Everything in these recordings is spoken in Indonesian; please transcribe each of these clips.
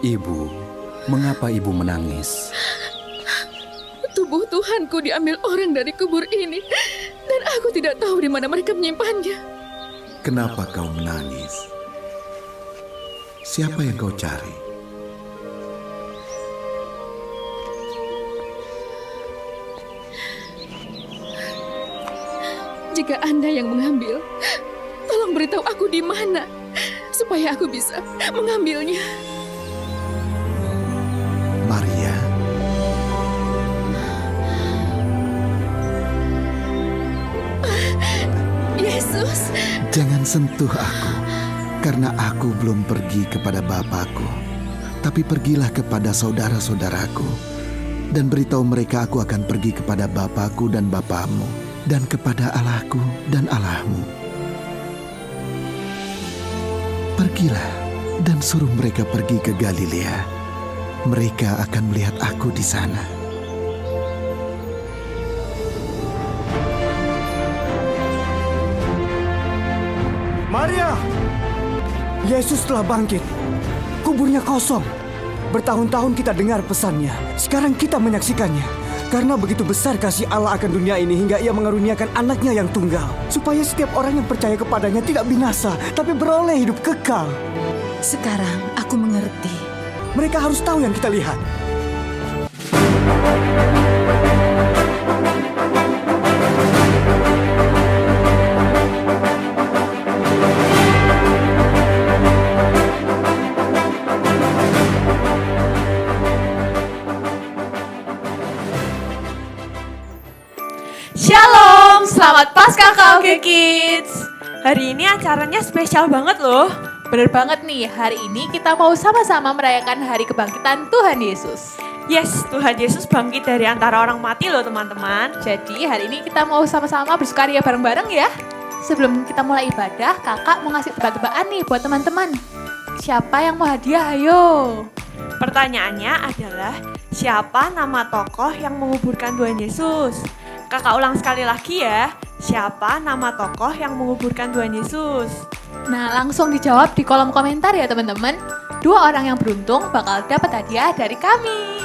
Ibu, mengapa ibu menangis? Tubuh Tuhanku diambil orang dari kubur ini, dan aku tidak tahu di mana mereka menyimpannya. Kenapa kau menangis? Siapa yang kau cari? Jika Anda yang mengambil, tolong beritahu aku di mana, supaya aku bisa mengambilnya. Maria, Yesus, jangan sentuh aku, karena aku belum pergi kepada Bapakku. Tapi pergilah kepada saudara-saudaraku, dan beritahu mereka aku akan pergi kepada Bapakku dan Bapakmu, dan kepada Allahku dan Allahmu. Pergilah dan suruh mereka pergi ke Galilea. Mereka akan melihat aku di sana. Maria! Yesus telah bangkit. Kuburnya kosong. Bertahun-tahun kita dengar pesannya. Sekarang kita menyaksikannya. Karena begitu besar kasih Allah akan dunia ini hingga ia mengaruniakan anaknya yang tunggal. Supaya setiap orang yang percaya kepadanya tidak binasa, tapi beroleh hidup kekal. Sekarang aku mengerti. Mereka harus tahu yang kita lihat. Shalom, selamat Paskah KOG Kids. Hari ini acaranya spesial banget loh. Bener banget nih, hari ini kita mau sama-sama merayakan hari kebangkitan Tuhan Yesus. Yes, Tuhan Yesus bangkit dari antara orang mati loh teman-teman. Jadi hari ini kita mau sama-sama bersukaria bareng-bareng ya. Sebelum kita mulai ibadah, kakak mau ngasih tebak-tebakan nih buat teman-teman. Siapa yang mau hadiah? Ayo. Pertanyaannya adalah, siapa nama tokoh yang menguburkan Tuhan Yesus? Kakak ulang sekali lagi ya, siapa nama tokoh yang menguburkan Tuhan Yesus? Nah, langsung dijawab di kolom komentar ya teman-teman. 2 orang yang beruntung bakal dapat hadiah dari kami.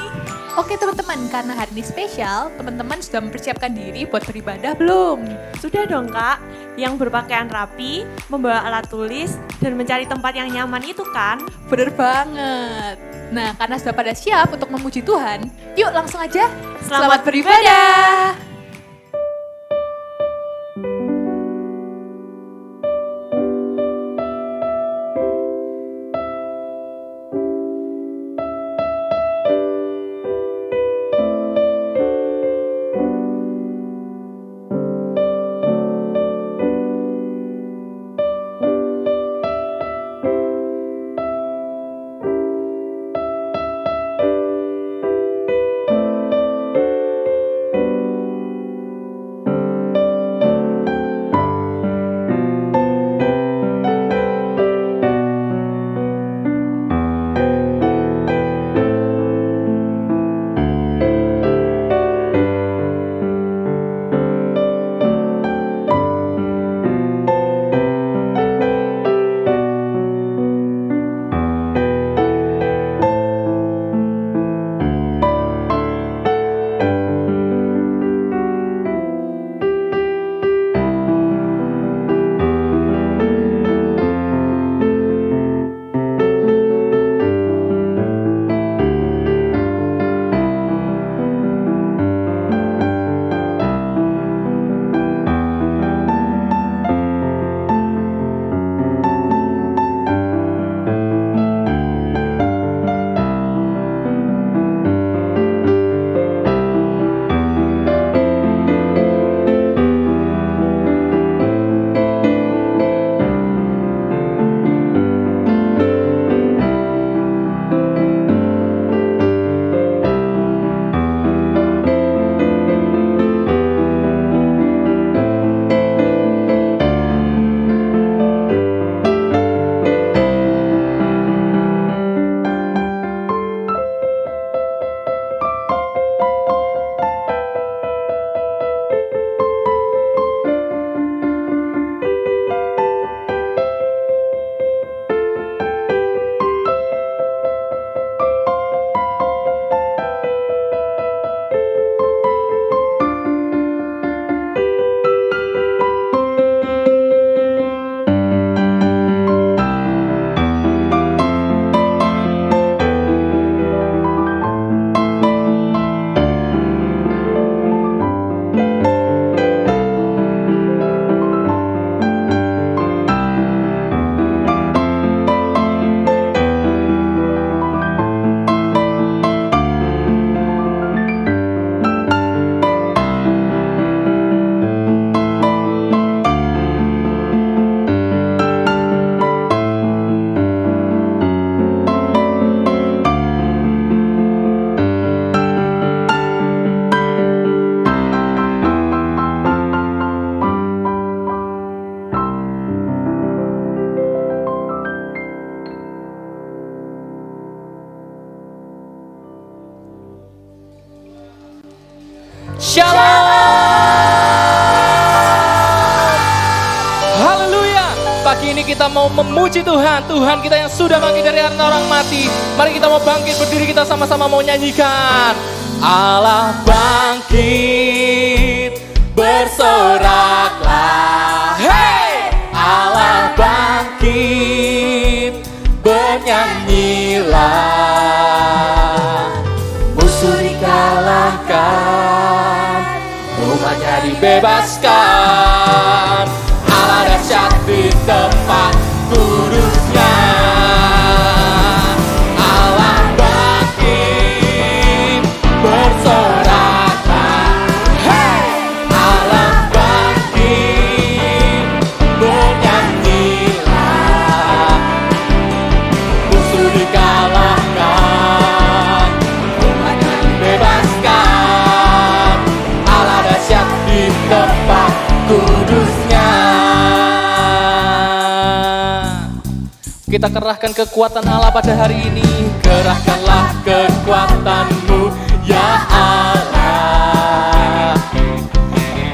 Oke teman-teman, karena hari ini spesial, teman-teman sudah mempersiapkan diri buat beribadah belum? Sudah dong kak, yang berpakaian rapi, membawa alat tulis, dan mencari tempat yang nyaman itu kan? Bener banget. Nah, karena sudah pada siap untuk memuji Tuhan, yuk langsung aja. Selamat beribadah. ini kita mau memuji Tuhan, Tuhan kita yang sudah bangkit dari antara orang mati. Mari kita mau bangkit berdiri, kita sama-sama mau nyanyikan. Allah bangkit, bersoraklah. Hey! Allah bangkit, bernyanyilah. Musuh dikalahkan, umatnya dibebaskan. Allah dahsyat di tempat kudusnya. Allah bangkit, bersoraklah. Hey! Allah bangkit, bernyanyilah. Musuh dikalahkan, umatnya dibebaskan. Allah dahsyat di tempat kudusnya. Kita kerahkan kekuatan Allah pada hari ini. Kerahkanlah kekuatanmu ya Allah.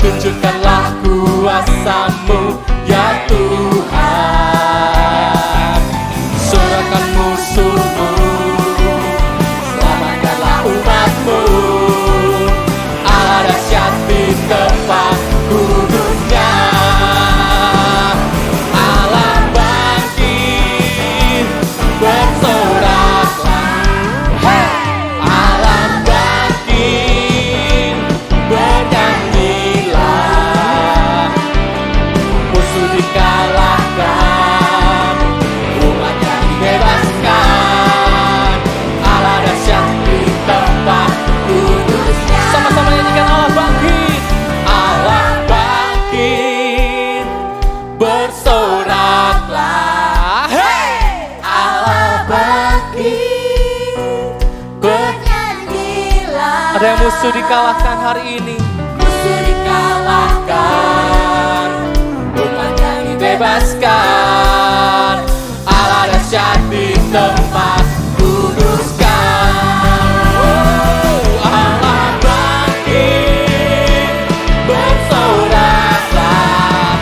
Tunjukkanlah kuasamu ya Tuhan. Sorakan musuhmu, selamatkanlah umatmu. Allah dahsyat di tempat kudusnya. Allah bangkit, bersoraklah. Hey! Allah bangkit, bernyanyilah. Musuh dikalahkan, umatnya dibebaskan. Allah dahsyat di tempat kudusnya. Sama-sama nyanyikan Allah bangkit. Allah bangkit, bersoraklah. Hey! Allah bangkit, bernyanyilah. Ada yang musuh dikalahkan hari ini. Musuh dikalahkan, umatnya dibebaskan. Allah dahsyat di tempat kuduskan. Allah bangkit, bersoraklah.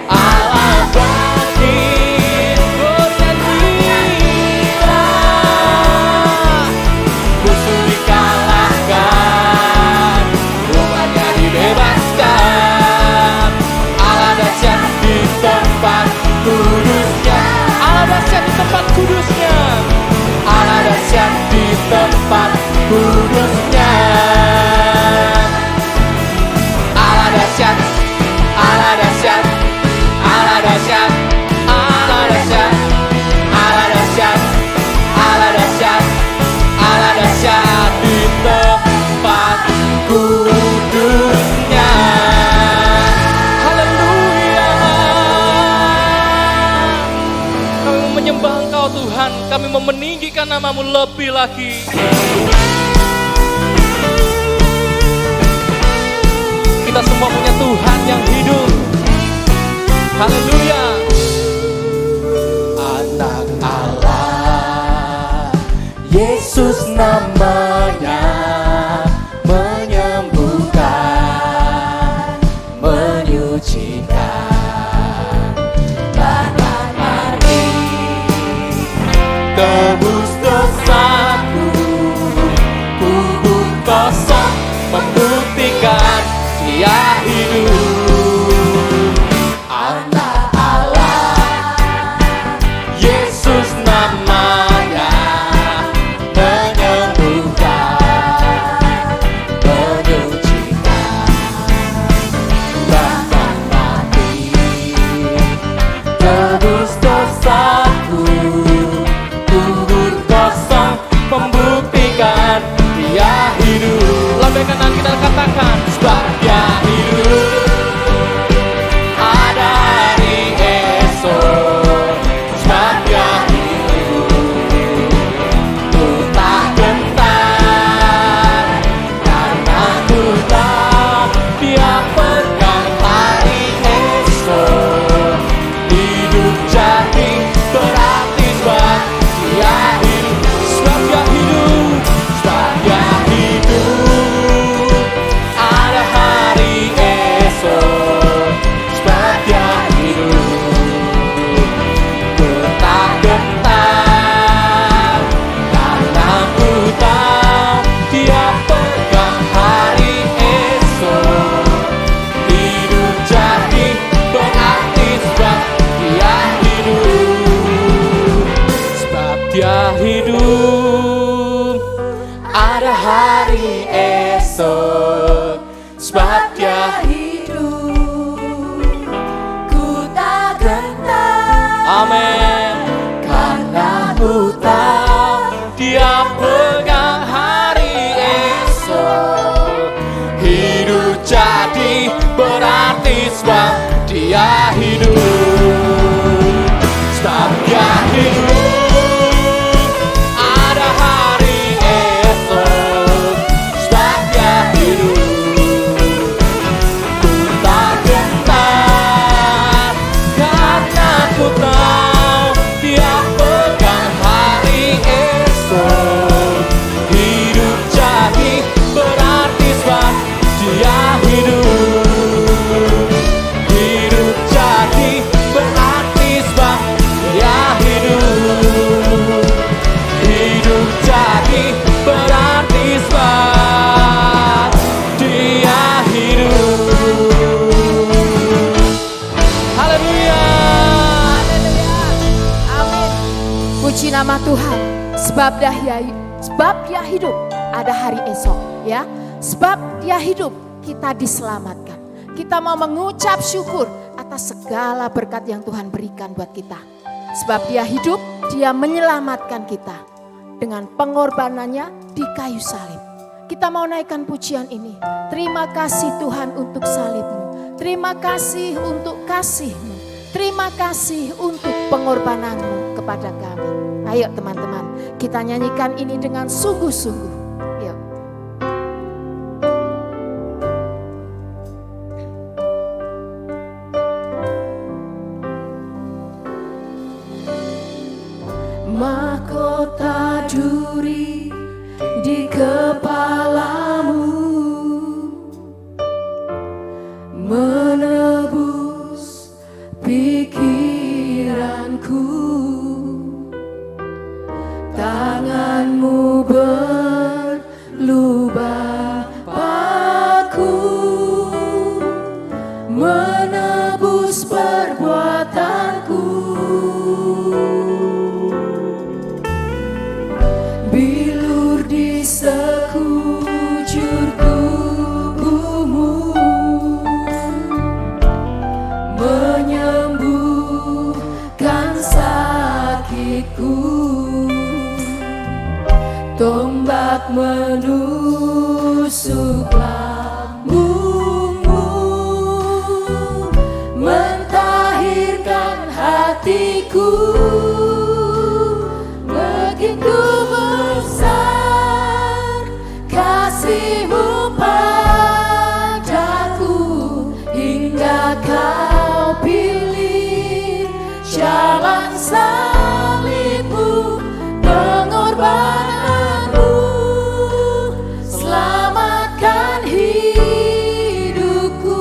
Allah bangkit, bernyanyilah. Musuh dikalahkan, umatnya dibebaskan. Allah dahsyat di tempat kudusnya. Allah dahsyat di tempat kudusnya. Allah dahsyat di tempat kudusnya. Allah dahsyat, Allah dahsyat, Allah dahsyat, Allah dahsyat, Allah dahsyat, Allah dahsyat, Allah dahsyat di tempat kudusnya. Haleluya. Kami menyembah Engkau Tuhan, kami mau meninggikan nama-Mu lebih lagi. Kita semua punya Tuhan yang hidup. Haleluya. Anak Allah, Yesus namanya, menyembuhkan, menyucikan. Datang mari, tebus dosaku, kubur kosong membuktikan Dia hidup. Anak dia hidup. Sebab dia hidup, ada hari esok. Sebab dia hidup, ku tak gentar, karena ku tahu dia pegang hari esok. Hidup jadi berarti sebab dia hidup. Hidup jadi berarti sebab dia hidup. Hidup jadi berarti sebab dia hidup. Haleluya. Amin. Puji nama Tuhan. Sebab dia hidup, ada hari esok, ya. Sebab dia hidup, kita diselamatkan. Kita mau mengucap syukur atas segala berkat yang Tuhan berikan buat kita. Sebab dia hidup, dia menyelamatkan kita dengan pengorbanannya di kayu salib. Kita mau naikkan pujian ini. Terima kasih Tuhan untuk salib-Mu. Terima kasih untuk kasih-Mu. Terima kasih untuk pengorbanan-Mu kepada kami. Ayo teman-teman, kita nyanyikan ini dengan sungguh-sungguh. Yuk. Mahkota duri di kepalamu, menebus pikiranku. Tanganmu berlubang paku, menebus perbuatanku. Bilur di sekujur tubuhmu, menyembuhkan sakitku. Tombak menusuk lambungmu, mentahirkan hatiku. Begitu besar kasih-Mu padaku, hingga Kau pilih jalan salib-Mu, pengorbananmu selamatkan hidupku.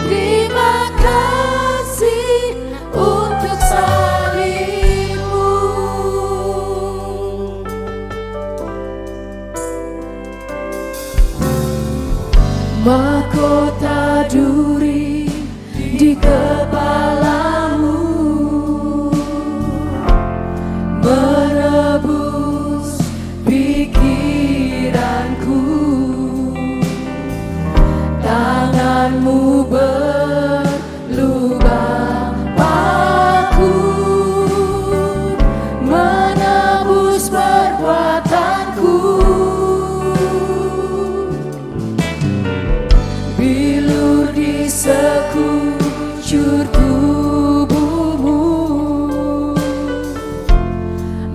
Terima kasih untuk salib-Mu. Mahkota duri di kepalamu, menebus pikiranku. Tanganmu berlubang paku, menebus perbuatanku. Bilur di sekujur tubuhmu,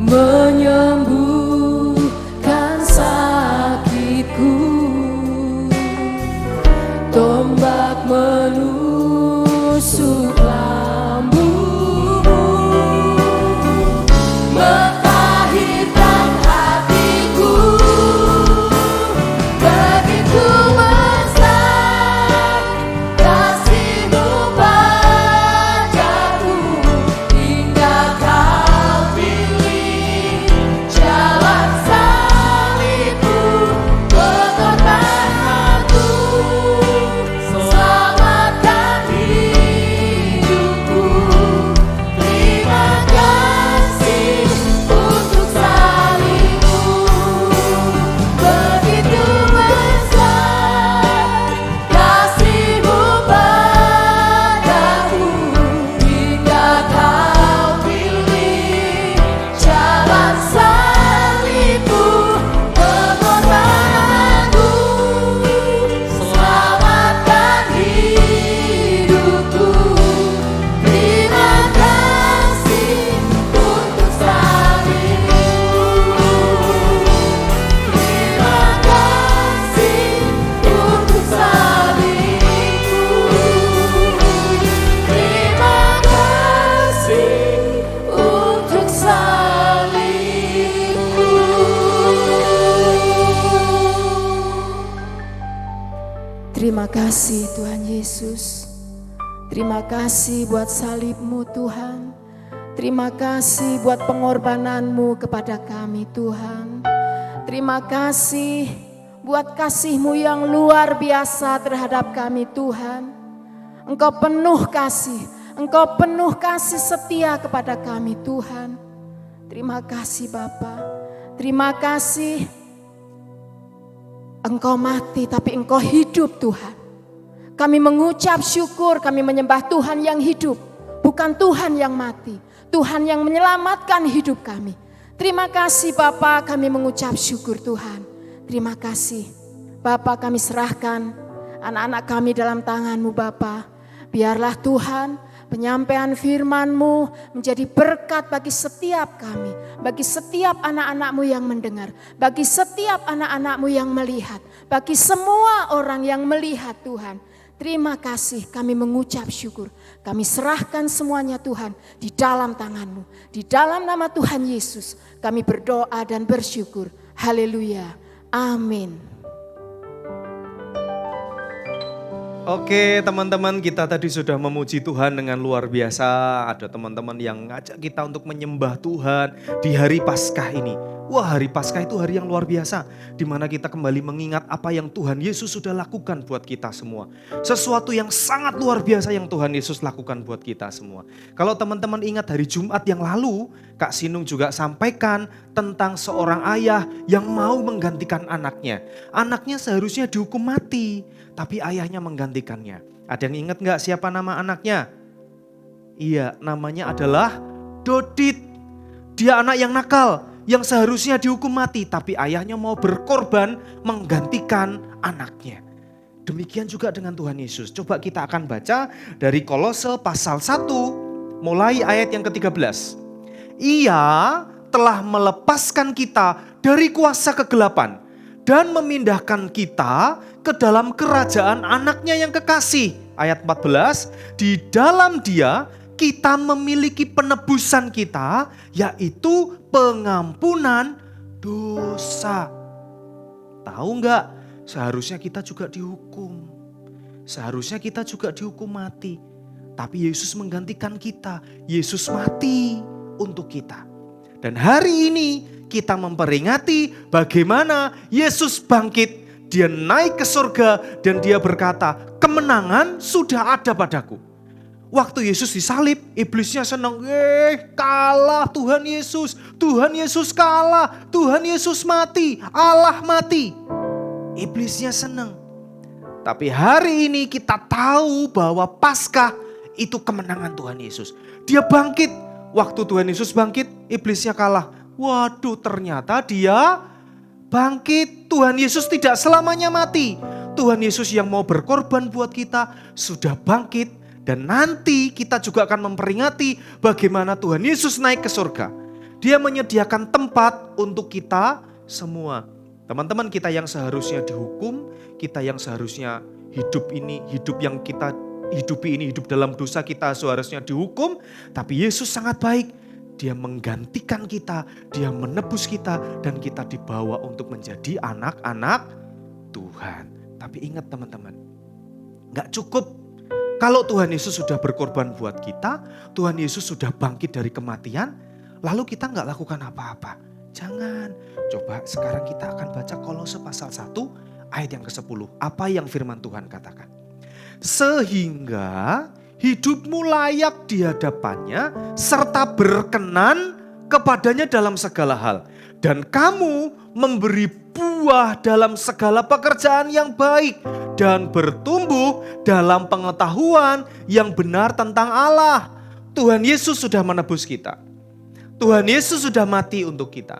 menyembuhkan sakitku. Tombak menusuk lambungmu, mentahirkan hatiku. Begitu besar kasih-Mu padaku, hingga Kau pilih jalan salib-Mu, pengorbananku selamatkan hidupku. kasih Tuhan Yesus. Terima kasih buat salib-Mu Tuhan. Terima kasih buat pengorbanan-Mu kepada kami Tuhan. Terima kasih buat kasih-Mu yang luar biasa terhadap kami Tuhan. Engkau penuh kasih, Engkau penuh kasih setia kepada kami Tuhan. Terima kasih Bapa. Terima kasih Engkau mati tapi Engkau hidup Tuhan. Kami mengucap syukur, kami menyembah Tuhan yang hidup, bukan Tuhan yang mati. Tuhan yang menyelamatkan hidup kami. Terima kasih Bapa, kami mengucap syukur Tuhan. Terima kasih Bapa, kami serahkan anak-anak kami dalam tangan-Mu Bapa. Biarlah Tuhan penyampaian firman-Mu menjadi berkat bagi setiap kami, bagi setiap anak-anak-Mu yang mendengar, bagi setiap anak-anak-Mu yang melihat, bagi semua orang yang melihat Tuhan. Terima kasih, kami mengucap syukur. Kami serahkan semuanya Tuhan di dalam tangan-Mu. Di dalam nama Tuhan Yesus kami berdoa dan bersyukur. Haleluya. Amin. Oke teman-teman, kita tadi sudah memuji Tuhan dengan luar biasa. Ada teman-teman yang ngajak kita untuk menyembah Tuhan di hari Paskah ini. Wah, hari Paskah itu hari yang luar biasa, di mana kita kembali mengingat apa yang Tuhan Yesus sudah lakukan buat kita semua. Sesuatu yang sangat luar biasa yang Tuhan Yesus lakukan buat kita semua. Kalau teman-teman ingat hari Jumat yang lalu, Kak Sinung juga sampaikan tentang seorang ayah yang mau menggantikan anaknya. Anaknya seharusnya dihukum mati, tapi ayahnya menggantikannya. Ada yang ingat gak siapa nama anaknya? Iya, namanya adalah Dodit. Dia anak yang nakal, yang seharusnya dihukum mati, tapi ayahnya mau berkorban menggantikan anaknya. Demikian juga dengan Tuhan Yesus. Coba kita akan baca dari Kolose pasal 1, mulai ayat yang ke-13. Ia telah melepaskan kita dari kuasa kegelapan dan memindahkan kita ke dalam kerajaan anaknya yang kekasih. Ayat 14, di dalam Dia kita memiliki penebusan kita, yaitu pengampunan dosa. Tahu enggak? Seharusnya kita juga dihukum. Seharusnya kita juga dihukum mati. Tapi Yesus menggantikan kita. Yesus mati untuk kita. Dan hari ini kita memperingati bagaimana Yesus bangkit. Dia naik ke surga dan dia berkata, kemenangan sudah ada padaku. Waktu Yesus disalib, iblisnya senang. Kalah Tuhan Yesus. Tuhan Yesus kalah. Tuhan Yesus mati. Allah mati. Iblisnya senang. Tapi hari ini kita tahu bahwa Paskah itu kemenangan Tuhan Yesus. Dia bangkit. Waktu Tuhan Yesus bangkit, iblisnya kalah. Waduh, ternyata dia bangkit. Tuhan Yesus tidak selamanya mati. Tuhan Yesus yang mau berkorban buat kita sudah bangkit. Dan nanti kita juga akan memperingati bagaimana Tuhan Yesus naik ke surga. Dia menyediakan tempat untuk kita semua. Teman-teman, kita yang seharusnya dihukum, kita yang seharusnya hidup yang kita hidupi ini, hidup dalam dosa, kita seharusnya dihukum. Tapi Yesus sangat baik. Dia menggantikan kita, dia menebus kita, dan kita dibawa untuk menjadi anak-anak Tuhan. Tapi ingat teman-teman, gak cukup. Kalau Tuhan Yesus sudah berkorban buat kita, Tuhan Yesus sudah bangkit dari kematian, lalu kita gak lakukan apa-apa. Jangan. Coba sekarang kita akan baca Kolose pasal 1 ayat yang ke-10. Apa yang firman Tuhan katakan? Sehingga hidupmu layak di hadapannya serta berkenan kepadanya dalam segala hal. Dan kamu memberi buah dalam segala pekerjaan yang baik dan bertumbuh dalam pengetahuan yang benar tentang Allah. Tuhan Yesus sudah menebus kita. Tuhan Yesus sudah mati untuk kita.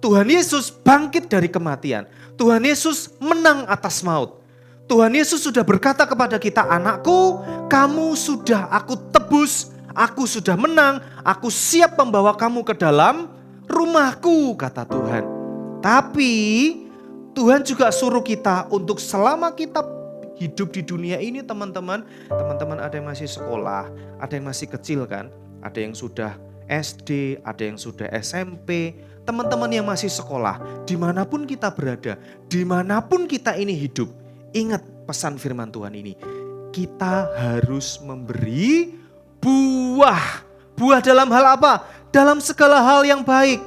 Tuhan Yesus bangkit dari kematian. Tuhan Yesus menang atas maut. Tuhan Yesus sudah berkata kepada kita, anakku, kamu sudah aku tebus, aku sudah menang, aku siap membawa kamu ke dalam rumahku, kata Tuhan. Tapi Tuhan juga suruh kita untuk selama kita hidup di dunia ini teman-teman ada yang masih sekolah, ada yang masih kecil kan, ada yang sudah SD, ada yang sudah SMP, teman-teman yang masih sekolah, dimanapun kita berada, dimanapun kita ini hidup, ingat pesan firman Tuhan ini. Kita harus memberi buah. Buah dalam hal apa? Dalam segala hal yang baik.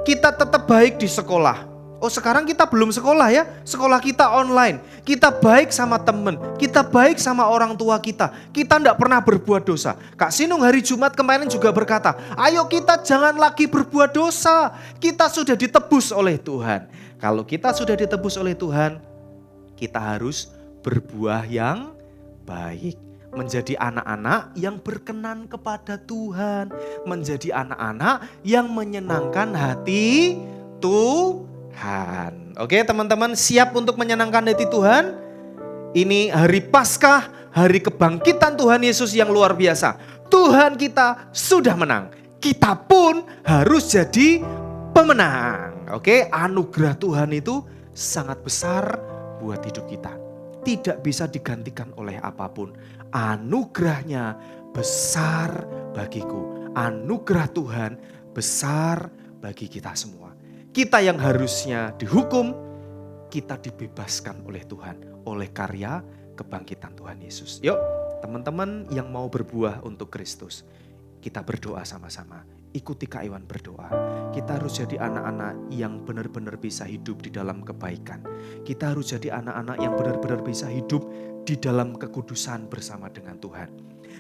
Kita tetap baik di sekolah. Oh sekarang kita belum sekolah ya, sekolah kita online. Kita baik sama temen, kita baik sama orang tua kita. Kita tidak pernah berbuat dosa. Kak Sinung hari Jumat kemarin juga berkata, ayo kita jangan lagi berbuat dosa. Kita sudah ditebus oleh Tuhan. Kalau kita sudah ditebus oleh Tuhan, kita harus berbuah yang baik. Menjadi anak-anak yang berkenan kepada Tuhan. Menjadi anak-anak yang menyenangkan hati Tuhan. Oke teman-teman, siap untuk menyenangkan hati Tuhan? Ini hari Paskah, hari kebangkitan Tuhan Yesus yang luar biasa. Tuhan kita sudah menang. Kita pun harus jadi pemenang. Oke, anugerah Tuhan itu sangat besar buat hidup kita. Tidak bisa digantikan oleh apapun. Anugerahnya besar bagiku. Anugerah Tuhan besar bagi kita semua. Kita yang harusnya dihukum, kita dibebaskan oleh Tuhan. Oleh karya kebangkitan Tuhan Yesus. Yuk teman-teman yang mau berbuah untuk Kristus. Kita berdoa sama-sama. Ikuti Kak Iwan berdoa. Kita harus jadi anak-anak yang benar-benar bisa hidup di dalam kebaikan. Kita harus jadi anak-anak yang benar-benar bisa hidup di dalam kekudusan bersama dengan Tuhan.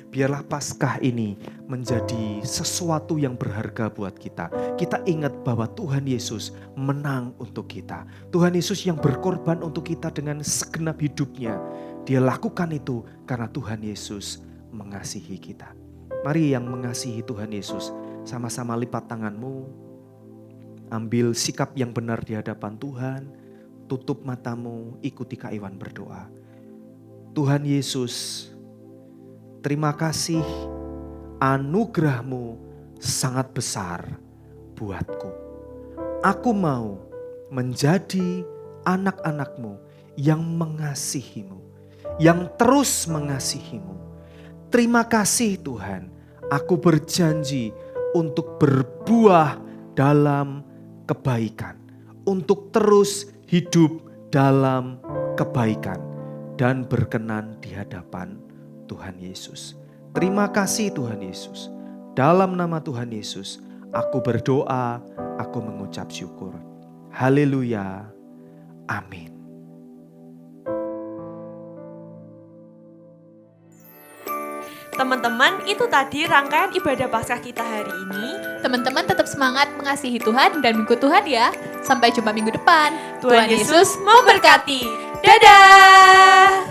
Biarlah Paskah ini menjadi sesuatu yang berharga buat kita. Kita ingat bahwa Tuhan Yesus menang untuk kita. Tuhan Yesus yang berkorban untuk kita dengan segenap hidupnya. Dia lakukan itu karena Tuhan Yesus mengasihi kita. Mari yang mengasihi Tuhan Yesus, sama-sama lipat tanganmu. Ambil sikap yang benar di hadapan Tuhan. Tutup matamu, ikuti Kak Iwan berdoa. Tuhan Yesus, terima kasih, anugerah-Mu sangat besar buatku. Aku mau menjadi anak-anak-Mu yang mengasihi-Mu, yang terus mengasihi-Mu. Terima kasih Tuhan, aku berjanji untuk berbuah dalam kebaikan, untuk terus hidup dalam kebaikan dan berkenan di hadapan Tuhan Yesus. Terima kasih Tuhan Yesus. Dalam nama Tuhan Yesus, aku berdoa, aku mengucap syukur. Haleluya. Amin. Teman-teman, itu tadi rangkaian ibadah Paskah kita hari ini. Teman-teman tetap semangat mengasihi Tuhan dan mengikut Tuhan ya. Sampai jumpa minggu depan. Tuhan Yesus memberkati. Dadah!